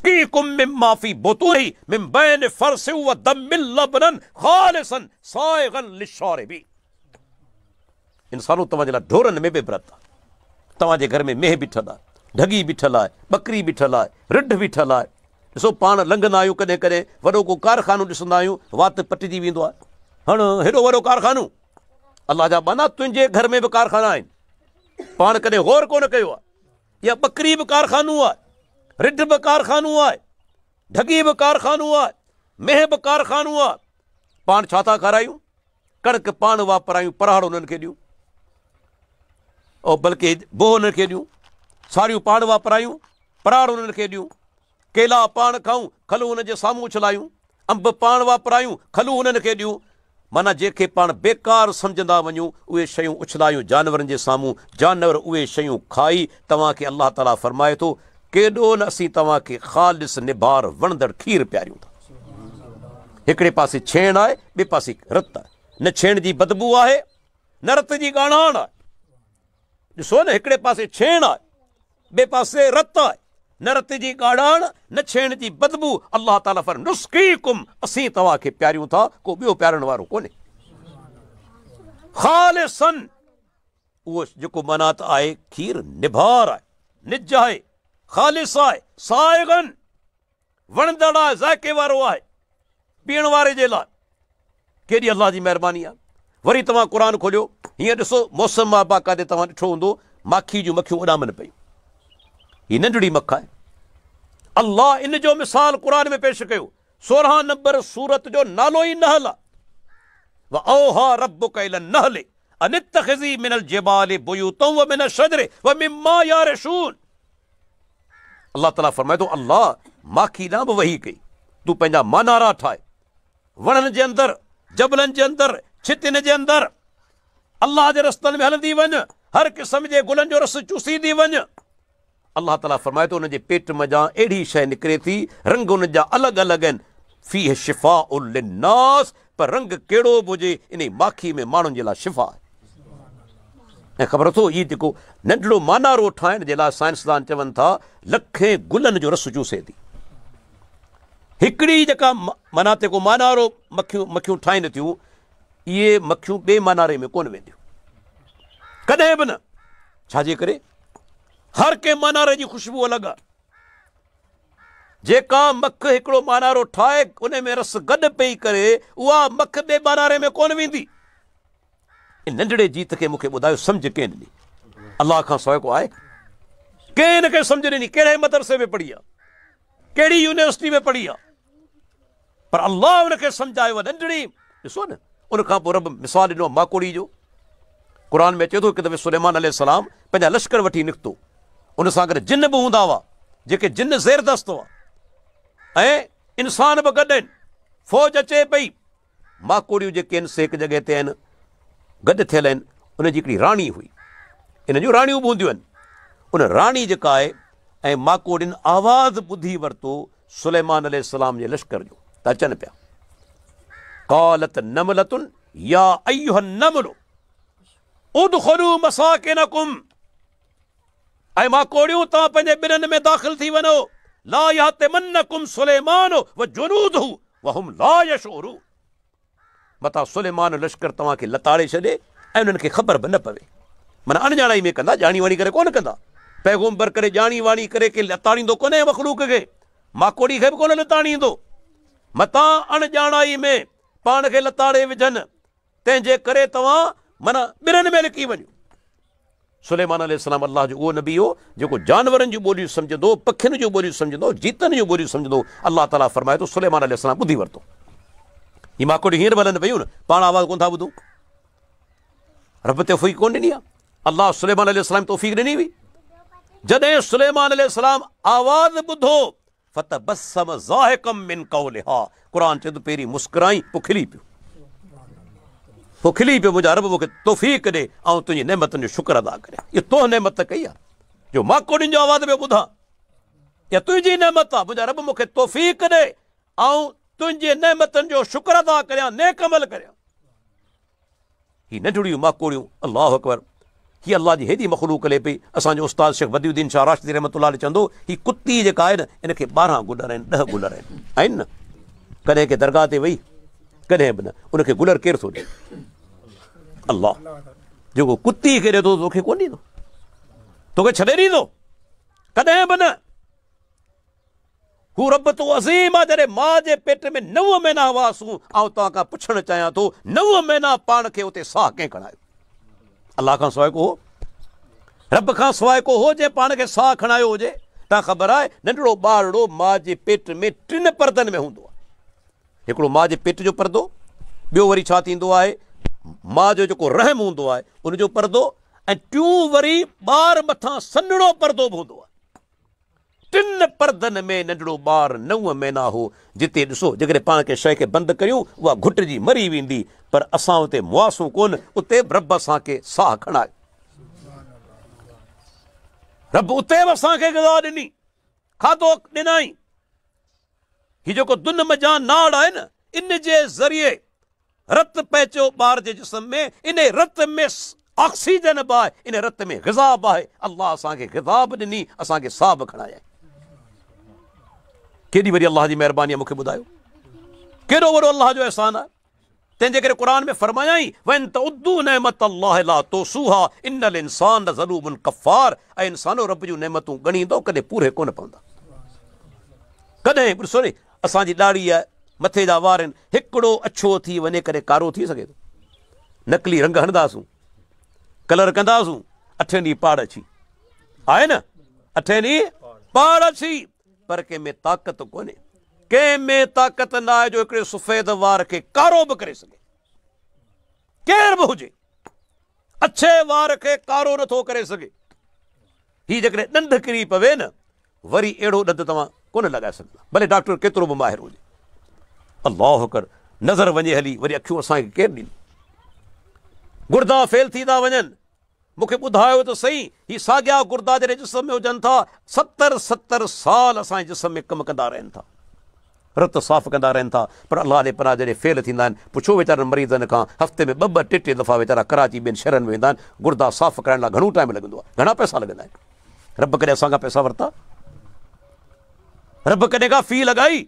नुस्कीकुम मिम्मा fee बुतूनी मिन बैन फरसिन व दम्मिल लबनन खालिसन Saigon लिश्शारिबी। इंसानों तव्हांजे लाइ ढोरनि में बि इबरत आहे। तव्हांजे घर में मेह बीठल आहे, ढगी बीठल आहे, बकरी बीठल आहे, रिढ बीठल आहे। ॾिसो पाण लंघंदा आहियूं कॾहिं कॾहिं वॾो को कारखानो ॾिसंदा आहियूं, वात पटिजी वेंदो आहे। हाणे हेॾो वॾो कारखानो, अलाह जा माना तुंहिंजे घर में बि कारखाना आहिनि, पाण कॾहिं गौर कोन कयो आहे। या बकरी बि कारखानो आहे, रिढ बि कारखानो आहे, ढगी बि कारखानो आहे, मेह बि कारखानो आहे। पाण छा था खारायूं? कणिक पाण वापरायूं, पराड़ उन्हनि खे ॾियूं, ऐं बल्कि बोह उन्हनि खे ॾियूं। साड़ियूं पाण वापरायूं, पराड़ उन्हनि खे ॾियूं। केला पाण खाऊं, खलू हुन जे साम्हूं उछलायूं। अंब पाण वापरायूं, खलू हुननि खे ॾियूं। माना जंहिंखे पाण बेकार सम्झंदा वञूं उहे शयूं उछलायूं जानवरनि जे साम्हूं, जानवर उहे शयूं खाई। तव्हांखे अलाह ताला फरमाए थो केॾो न असीं तव्हांखे ख़ालिस निबार वणंदड़ खीर पियारियूं था। हिकिड़े पासे छेण आहे, ॿिए पासे रत आहे। न छेण जी बदबू आहे, न रत जी ॻाढ़ाण आहे। ॾिसो न, हिकिड़े पासे छेण आहे, ॿिए पासे रत आहे। न रत जी ॻाढ़ाण, न छेण जी बदबू। अलाह ताला फर नुस्कीकुम, असीं तव्हांखे प्यारियूं था, को ॿियो प्यारण वारो कोन्हे। ख़ालिसन, उहो जेको मनात आहे खीर निभार आहे, निज आहे, ख़ालिस आहे, साइगन, वणंदड़ आहे, ज़ाइके वारो आहे, पीअण वारे जे लाइ। केॾी अलाह जी महिरबानी आहे। वरी तव्हां क़ुर खोलियो, हीअं ॾिसो मौसम आहे बाक़ाइदे, तव्हां ॾिठो हूंदो माखी जूं मखियूं उॾामनि पयूं। हीअ नंढड़ी मख आहे। अल्लाह इन जो मिसाल क़ुर में पेश कयो। 16 नंबर सूरत जो नालो ई नहल आहे। व औहा रब्बुक इलन नहल अन इत्तखिज़ी मिनल जिबालि बुयूतन व मिनश शजरि व मिम्मा यारशून। अल्लाह ताला फरमाए थो, अल्लाह माखी ॾांहुं बि वही कई, तूं पंहिंजा मानारा ठाहे, वणनि जे अंदरि, जबलनि जे अंदरि, छितिन जे अंदरि, अल्लाह जे रस्तनि में हलंदी वञ, हर क़िस्म जे गुलनि जो रस चूसींदी वञ। अल्लाह ताला फरमाए थो, उनजे पेट मज़ा अहिड़ी शइ निकिरे थी, रंग उन जा अलॻि अलॻि आहिनि। फीह शिफ़ाउन लिन्नास, पर रंग कहिड़ो बि हुजे इन माखी में माण्हुनि जे लाइ शिफ़ा आहे। ऐं ख़बर अथव, इहो जेको नंढड़ो मानारो ठाहिण जे लाइ साइंसदान चवनि था लखे गुलनि जो रस चूसे थी। हिकिड़ी जेका माना जेको मानारो मखियूं ठाहिनि थियूं, इहे मखियूं ॿिए मानारे में कोन वेंदियूं कॾहिं बि न। छाजे करे? हर कंहिं मानारे जी ख़ुशबू अलॻि आहे। जेका मख हिकिड़ो मानारो ठाहे उन में रस गॾु पई करे, उहा मख ॿिए मानारे में कोन वेंदी। इन नंढड़े जीत खे मूंखे ॿुधायो, सम्झ कंहिं ॾिनी? अलाह खां सवाइ को आहे? कंहिं न कंहिं सम्झ ॾिनी। कहिड़े मदरसे में पढ़ी आहे, कहिड़ी यूनिवर्सिटी में पढ़ी आहे, पर अल्लाह उनखे सम्झायो आहे नंढड़ी। ॾिसो न, उनखां पोइ रब मिसाल ॾिनो माकोड़ी जो। क़ुर में अचे थो, हिकु दफ़े सुलेमान अलैहिस्सलाम पंहिंजा लश्कर वठी निकितो, उन सां गॾु जिन बि हूंदा हुआ, जेके जिन ज़ेरदस्त हुआ, ऐं इंसान बि गॾु आहिनि। फ़ौज अचे पई, माकोड़ियूं जेके आहिनि से हिकु जॻह ते आहिनि, गॾु थियल आहिनि। उनजी हिकिड़ी राणी हुई, इन जूं राणियूं बि हूंदियूं आहिनि। उन राणी जेका आहे ऐं माकोड़ियुनि आवाज़ ॿुधी वरितो सुलेमान अलैहिस्सलाम जे लश्कर जो, त अचनि पिया। क़ालत नमलतुन या अय्युहन नमलु उदखुलू मसाकिनकुम, ऐं माकोड़ियूं तव्हां पंहिंजे ॿिरनि में दाख़िल थी वञो। ला यातिमन्नकुम सुलेमान व जुनूदहु व हुम ला यशऊरून। मता सुलेमान लश्कर तव्हांखे लताड़े छॾे ऐं उन्हनि खे ख़बर बि न पवे। माना अणॼाणाई में कंदा, ॼाणी वाणी करे कोन कंदा। पैगम्बर करे ॼाणी वाणी करे के लताड़ींदो कोन्हे मख़लूक खे, माकोड़ी खे बि कोन लताड़ींदो। मता अणॼाणाई में पाण खे लताड़े विझनि, तंहिंजे करे तव्हां माना ॿिरनि में लिकी वञो। सुलेमान अलैहिस्सलाम अल्लाह जो उहो नबी हो जेको जानवरनि जूं ॿोलियूं सम्झंदो, पखियुनि जूं ॿोलियूं सम्झंदो, जीतनि जूं ॿोलियूं सम्झंदो। अल्लाह ताला फरमाए थो, सुलेमान अलैहिस्सलाम ॿुधी वरितो। ही माकोड़ी हींअर हलनि पयूं न, पाण आवाज़ कोन था ॿुधूं। रब तौफ़ीक़ कोन ॾिनी आहे? अल्लाह सुलेमान अलैहिस्सलाम तौफ़ीक़ ॾिनी हुई। जॾहिं सुलेमान अलैहिस्सलाम आवाज़ ॿुधो, फतबस्सम ज़ाहिकम मिन क़ौलिहा, क़ुर चए थो पहिरीं मुस्कुराई, पोइ खिली पियो। मुंहिंजा रब मूंखे तौफ़ीक़ ॾे ऐं तुंहिंजी नेमतुनि जो शुक्र अदा करे। इहो तो नेमत कई आहे जो माकोड़ियुनि जो आवाज़ में ॿुधां, या तुंहिंजी नेमत आहे। मुंहिंजा रब मूंखे तौफ़ीक़ ॾे ऐं तुंहिंजे नेमतुनि जो शुक्र अदा करियां, नेक अमल करियां। ही नंढड़ियूं माकोड़ियूं, अल्लाहु अकबर, ही अल्लाह जी हेॾी मखलूक हले पई। असांजो उस्ताद शेख बदियुद्दीन शाह राशिदी रहमतुल्लाह अलैह चवंदो ही कुत्ती जेका आहे न इनखे 12 गुलर आहिनि, 10 गुलर आहिनि न। कॾहिं के दरगाह ते वई कॾहिं बि न, उनखे गुलर केरु थो ॾे? अल्लाह। जेको कुत्ती खे ॾे थो तोखे कोन ॾींदो, तोखे छॾे ॾींदो? कॾहिं बि न। हू रब तो अज़ीम आहे। जॾहिं माउ जे पेट में 9 महीना हुआसीं, ऐं तव्हां खां पुछणु चाहियां थो 9 महीना पाण खे उते साह कंहिं खणायो? अलाह खां सवाइ को हो? रब खां सवाइ को हो जंहिं पाण खे साह खणायो हुजे? तव्हां ख़बर आहे नंढड़ो ॿारड़ो माउ जे पेट में 3 परदनि में हूंदो आहे। हिकिड़ो माउ जे पेट जो परदो, ॿियो वरी छा थींदो आहे माउ जो जेको रहम हूंदो आहे उनजो परदो, ऐं टियों वरी ॿार मथां सन्हड़ो परदो बि हूंदो आहे। 3 परदनि में नंढड़ो ॿारु 9 महीना हो। जिते ॾिसो जेकॾहिं पाण खे शइ खे बंदि करियूं उहा घुटिजी मरी वेंदी, पर असां उते मुआसूं कोन, उते रब असांखे साह खणाए। रब उते बि असांखे ग़िज़ा ॾिनी, खाधो ॾिनई। हीउ जेको दुन मजान नाड़ आहे न, इन जे ज़रिए रत पहुचियो ॿार जे जिस्म में, इन रत में ऑक्सीजन बि आहे, इन रत में ग़िज़ा बि आहे। अल्लाह असांखे ग़िज़ा बि ॾिनी, असांखे साह बि खणाया। केॾी वॾी अल्लाह जी महिरबानी आहे, मूंखे ॿुधायो केॾो वॾो अल्लाह जो अहसान आहे। तंहिंजे करे क़ुर में फरमायाई वइन तउद्दू नेमत अल्लाह ला तुसूहा इन्नल इंसान लज़लूमुन कफ़ार। ऐं इंसानो रब जूं नेमतूं ॻणींदो कॾहिं पूरे कोन पवंदा। कॾहिं ॾिसो नी असांजी ॾाढ़ी आहे, मथे जा वार आहिनि, हिकिड़ो अछो थी वञे करे कारो थी सघे थो? नकली रंग हणंदासूं, कलर कंदासूं, 8 ॾींहं पाड़ अची आहे न, 8 ॾींहं पाड़ अची, पर कंहिंमें ताक़त कोन्हे। कंहिंमें ताक़त न आहे जो हिकिड़े सफ़ेद वार खे कारो बि करे सघे। केर बि हुजे अछे वार खे कारो नथो करे सघे। ही जेकॾहिं ॾंध किरी पवे न, वरी अहिड़ो ॾंध तव्हां कोन लॻाए सघंदा, भले डॉक्टर केतिरो बि माहिर हुजे। अल्लाह कर नज़र वञे हली, वरी अखियूं असांखे केरु ॾींदी? गुर्दा फेल थी था वञनि। मूंखे ॿुधायो त सही, ही साॻिया गुर्दा जॾहिं जिस्म में हुजनि था 70 साल असांजे जिस्म में कमु कंदा रहनि था, रत साफ़ कंदा रहनि था। पर अल्लाह जे पनाह जॾहिं फेल थींदा आहिनि, पुछो वीचारनि मरीज़नि खां, हफ़्ते में 2-2 टे दफ़ा वीचारा कराची ॿियनि शहरनि में वेंदा आहिनि, गुर्दा साफ़ करण लाइ घणो टाइम लॻंदो आहे, घणा पैसा लॻंदा आहिनि। रब कॾहिं असांखां पैसा वरिता? रब कॾहिं का फी लॻाई?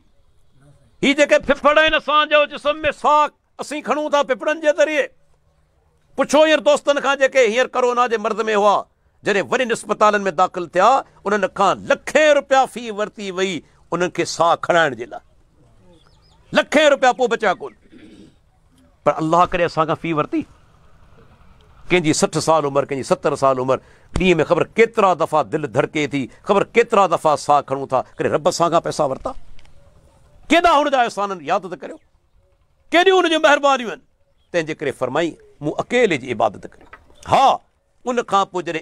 ही जेके फिफड़ आहिनि असांजो जिस्म में साह असीं खणूं था फिफड़नि जे ज़रिए। पुछो हींअर दोस्तनि खां जेके हींअर कोरोना जे मर्ज़ में हुआ, जॾहिं वॾियुनि अस्पतालनि में दाख़िल थिया, उन्हनि खां लखें रुपया फी वरिती वई उन्हनि खे साह खणाइण जे लाइ। लखें रुपया पोइ बचिया कोन। पर अल्लाह करे असांखां फी वरिती? कंहिंजी 60 साल उमिरि, कंहिंजी 70 साल उमिरि, ॾींहं में ख़बर केतिरा दफ़ा दिलि धड़के थी, ख़बर केतिरा दफ़ा साह खणूं था, करे रब असांखां पैसा वरिता? केॾा हुनजा अहसान आहिनि, यादि त करियो, केॾियूं हुनजूं महिरबानियूं आहिनि। तंहिंजे करे फरमाई मूं अकेले जी इबादत करियो। हा, उन खां पोइ जॾहिं